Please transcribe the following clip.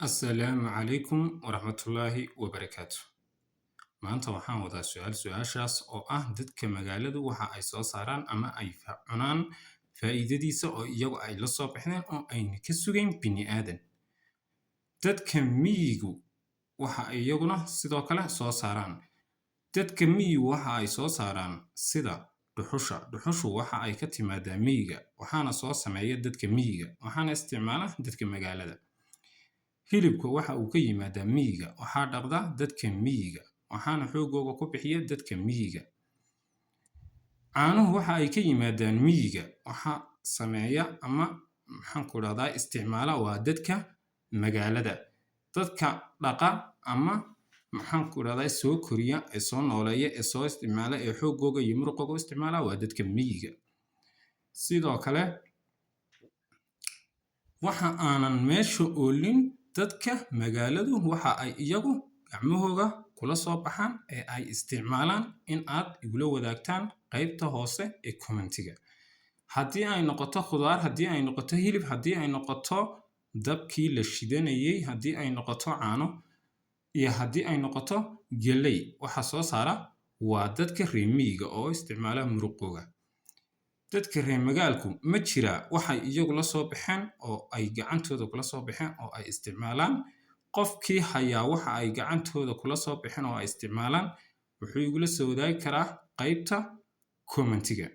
Assalaamu calaykum waraxmatullaahi wabarakaatu. Maanta waxaan wadaa su'aashaas oo ah dadka magaaladu waxa ay soo saaraan ama ay cunaan faa'iidadiisa oo iyagu ay la soo baxdeen oo ayna ka sugayn bini'aadan. Dadka miyigu waxa ay iyaguna sidoo kale soo saaraan. Dadka miyigu waxa ay soo saaraan sida dhuxusha. Dhuxushu waxa ay ka timaadaa miyiga, waxaana soo sameeya dadka miyiga, waxaana isticmaala dadka magaalada. Hilibku waxa uu ka yimaadaa miyiga, waxaa dhaqda dadka miyiga, waxaana xoogooga ku bixiya dadka miyiga. Caanuhu waxa ay ka yimaadaan miyiga, waxa sameeya ama isticmaala waa dadka magaalada. Dadka dhaqa ama soo koriya ee soo nooleeya ee soo isticmaala ee xoogooga iyo muruqooga u isticmaala waa dadka miyiga. Sidoo kale waxa aanan meesha oolin dadka magaaladu waxa ay iyagu gacmahooga kula soo baxaan ee ay isticmaalaan in aad igula wadaagtaan qaybta hoose ee commentiga. Haddii ay noqoto khudaar, haddii ay noqoto hilib, haddii ay noqoto dabkii la shidanayay, haddii ay noqoto caano iyo haddii ay noqoto galley, waxa soo saara waa dadka reer miyiga oo isticmaala muruqooga. Dadka reer magaalku ma jira waxay iyagu la soo baxeen oo ay gacantooda kula soo baxeen oo ay isticmaalaan. Qofkii hayaa waxa ay gacantooda kula soo baxeen oo ay isticmaalaan wuxuu igula soo wadaagi karaa qaybta commentiga.